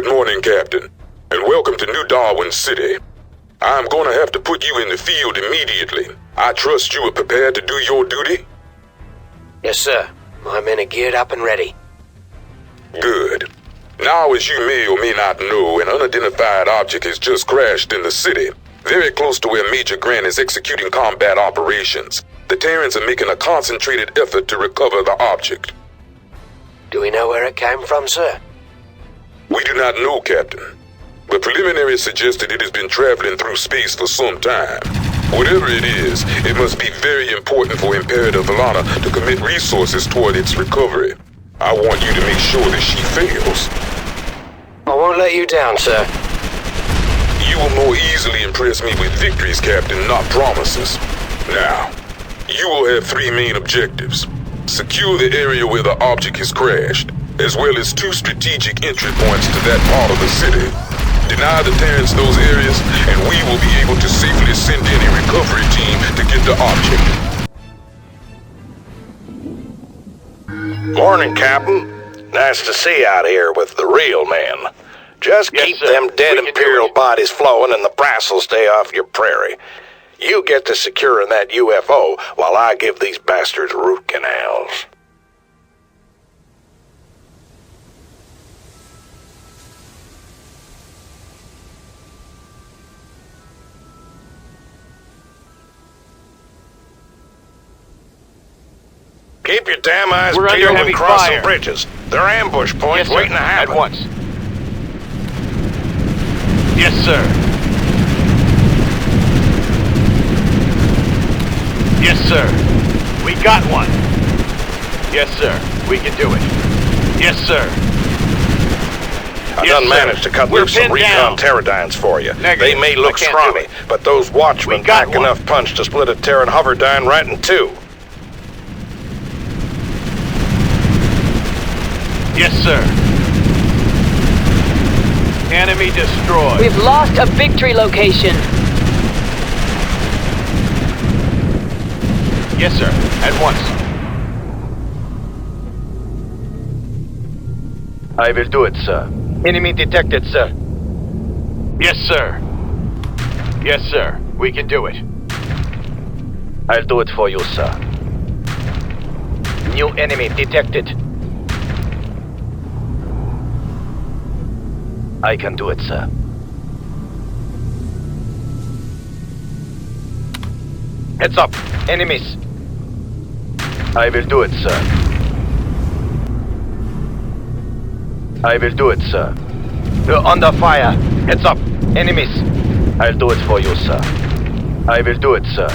Good morning, Captain, and welcome to New Darwin City. I'm gonna have to put you in the field immediately. I trust you are prepared to do your duty? Yes, sir. My men are geared up and ready. Good. Now, as you may or may not know, an unidentified object has just crashed in the city, very close to where Major Grant is executing combat operations. The Terrans are making a concentrated effort to recover the object. Do we know where it came from, sir? We do not know, Captain. But preliminaries suggested it has been traveling through space for some time. Whatever it is, it must be very important for Imperator Valana to commit resources toward its recovery. I want you to make sure that she fails. I won't let you down, sir. You will more easily impress me with victories, Captain, not promises. Now, you will have 3 main objectives. Secure the area where the object has crashed, as well as 2 strategic entry points to that part of the city. Deny the Terrans those areas, and we will be able to safely send in a recovery team to get the object. Morning, Captain. Nice to see you out here with the real men. Just keep them dead Imperial bodies flowing and the brass will stay off your prairie. You get to securing that UFO while I give these bastards root canals. Keep your damn eyes peeled and cross the bridges. There are ambush points waiting to happen. At once. Yes, sir. Yes, sir. We got one. Yes, sir. We can do it. Yes, sir. I done managed to cut loose some recon Pterodynes for you. They may look scrawny, but those watchmen pack enough punch to split a Terran hoverdyne right in 2. Yes, sir. Enemy destroyed. We've lost a victory location. Yes, sir. At once. I will do it, sir. Enemy detected, sir. Yes, sir. Yes, sir. We can do it. I'll do it for you, sir. New enemy detected. I can do it, sir. Heads up! Enemies! I will do it, sir. I will do it, sir. You're under fire! Heads up! Enemies! I'll do it for you, sir. I will do it, sir.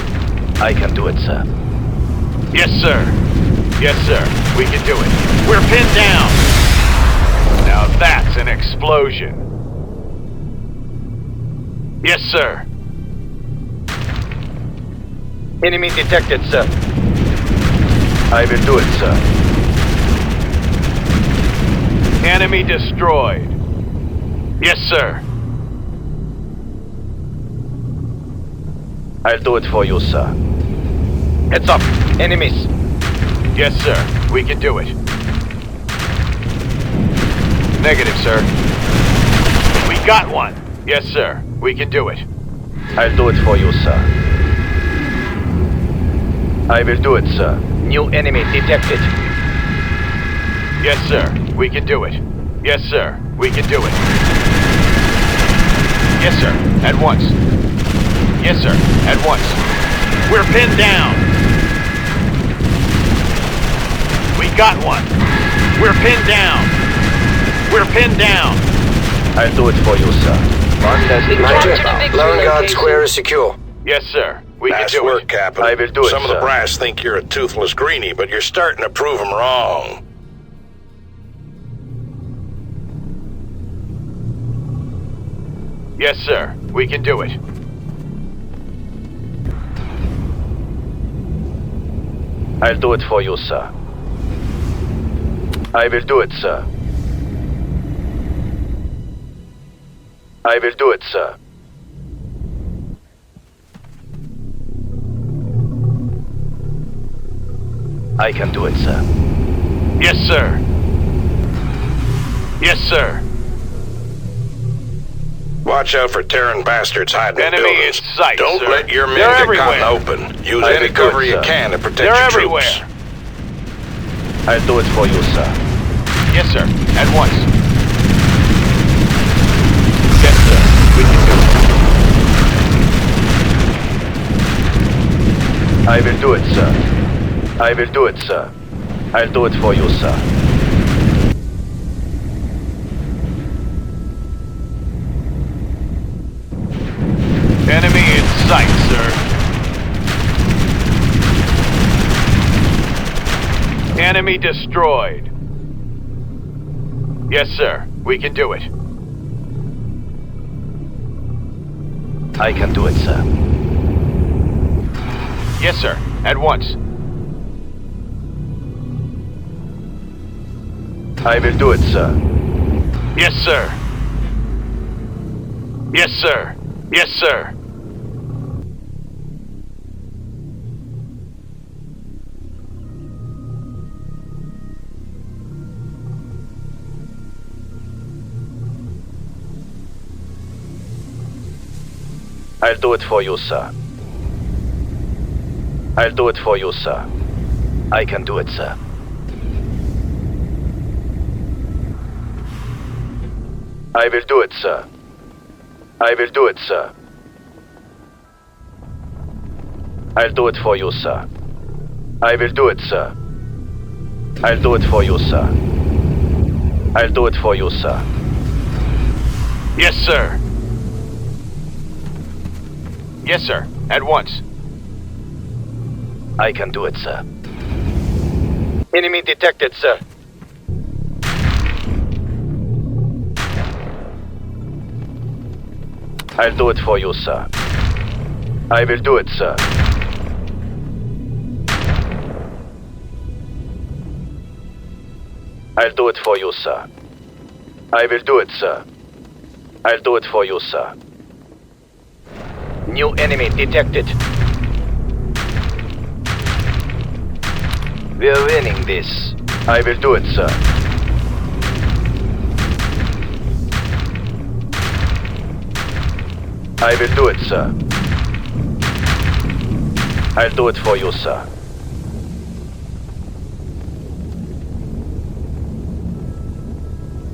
I can do it, sir. Yes, sir. Yes, sir. We can do it. We're pinned down! Now that's an explosion. Yes, sir. Enemy detected, sir. I will do it, sir. Enemy destroyed. Yes, sir. I'll do it for you, sir. Heads up! Enemies! Yes, sir. We can do it. Negative, sir. We got one. Yes, sir. We can do it. I'll do it for you, sir. I will do it, sir. New enemy detected. Yes, sir. We can do it. Yes, sir. We can do it. Yes, sir. At once. Yes, sir. At once. We're pinned down. We got one. We're pinned down. We're pinned down. I'll do it for you, sir. Roger. Lower Guard Square is secure. Yes, sir. We can Nice do work, it. Captain. I will do it, Some of the sir. brass think you're a toothless greenie, but you're starting to prove them wrong. Yes, sir. We can do it. I'll do it for you, sir. I will do it, sir. I will do it, sir. I can do it, sir. Yes, sir. Yes, sir. Watch out for Terran bastards hiding in Enemy buildings. in sight, Don't sir. let your men They're get everywhere. caught in the open. Use I any will cover do it, you sir. can to protect They're your everywhere. troops. I'll do it for you, sir. Yes, sir. At once. Yes, sir. We can do it. I will do it, sir. I will do it, sir. I'll do it for you, sir. Enemy in sight, sir. Enemy destroyed. Yes, sir. We can do it. I can do it, sir. Yes, sir. At once. I will do it, sir. Yes, sir. Yes, sir. Yes, sir. I'll do it for you, sir. I'll do it for you, sir. I can do it, sir. I will do it, sir. I will do it, sir. I'll do it for you, sir. I will do it, sir. I'll do it for you, sir. I'll do it for you, sir. Yes, sir. Yes, sir. At once. I can do it, sir. Enemy detected, sir. I'll do it for you, sir. I will do it, sir. I'll do it for you, sir. I will do it, sir. I'll do it for you, sir. New enemy detected. We're winning this. I will do it, sir. I will do it, sir. I'll do it for you, sir.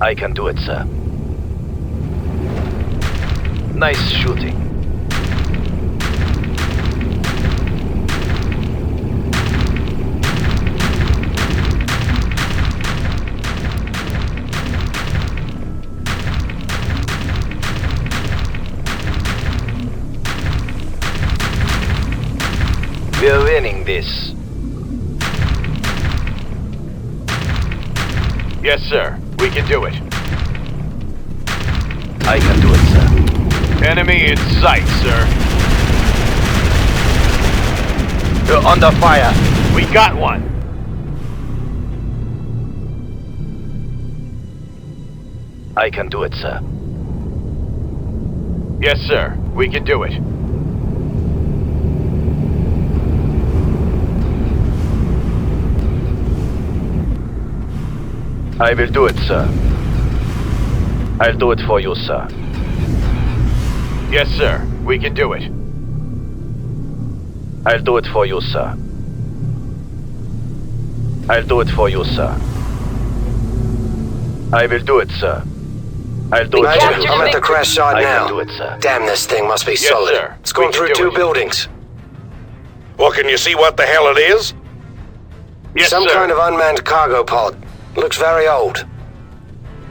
I can do it, sir. Nice shooting. We're winning this. Yes, sir. We can do it. I can do it, sir. Enemy in sight, sir. You're under fire. We got one. I can do it, sir. Yes, sir. We can do it. I will do it, sir. I'll do it for you, sir. Yes, sir. We can do it. I'll do it for you, sir. I'll do it for you, sir. I will do it, sir. I'll do it Major, for you, I'm sir. at the crash site I now. can do it, sir. Damn, this thing must be Yes, solid. sir. It's gone We can through do 2 it. buildings. Well, can you see what the hell it is? Yes, Some sir. kind of unmanned cargo pod. Looks very old.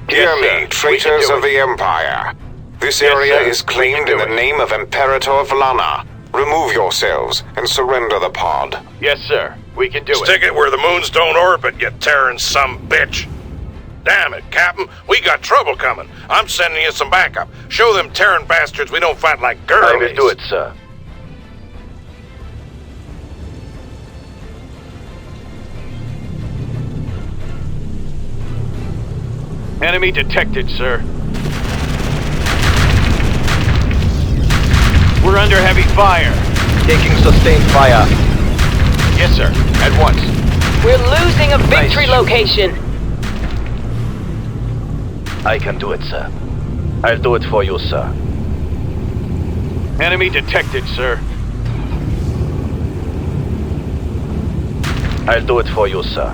Hear Yes, me, sir. We traitors can do of it. the Empire. This Yes, area sir. is claimed We in can the do it. name of Imperator Vlana. Remove yourselves and surrender the pod. Yes, sir. We can do Stick it. it where the moons don't orbit, you Terran some bitch. Damn it, Captain. We got trouble coming. I'm sending you some backup. Show them Terran bastards we don't fight like girls. I will do it, sir. Enemy detected, sir. We're under heavy fire. Taking sustained fire. Yes, sir. At once. We're losing a victory location. I can do it, sir. I'll do it for you, sir. Enemy detected, sir. I'll do it for you, sir.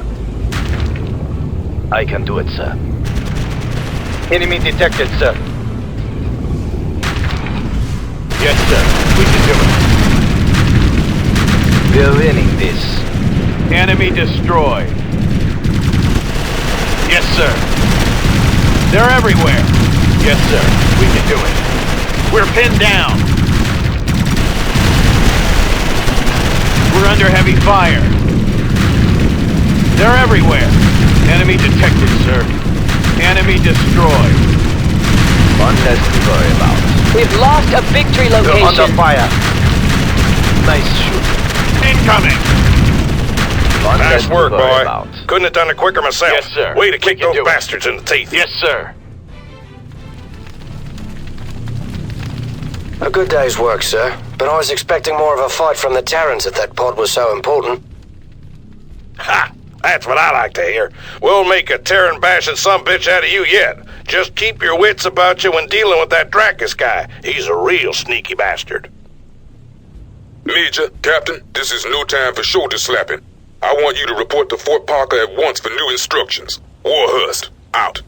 I can do it, sir. Enemy detected, sir. Yes, sir. We can do it. We're winning this. Enemy destroyed. Yes, sir. They're everywhere. Yes, sir. We can do it. We're pinned down. We're under heavy fire. They're everywhere. Enemy detected, sir. Enemy destroyed. One less to worry about. We've lost a victory They're under location. fire. Nice shoot. Incoming. One less Nice to work, worry boy. about. Couldn't have done it quicker myself. Yes, sir. Way to We kick can those do it. bastards in the teeth. Yes, sir. A good day's work, sir. But I was expecting more of a fight from the Terrans if that pod was so important. Ha! That's what I like to hear. We'll make a Terran bashing sumbitch out of you yet. Just keep your wits about you when dealing with that Dracus guy. He's a real sneaky bastard. Major, Captain, this is no time for shoulder slapping. I want you to report to Fort Parker at once for new instructions. Warhurst, out.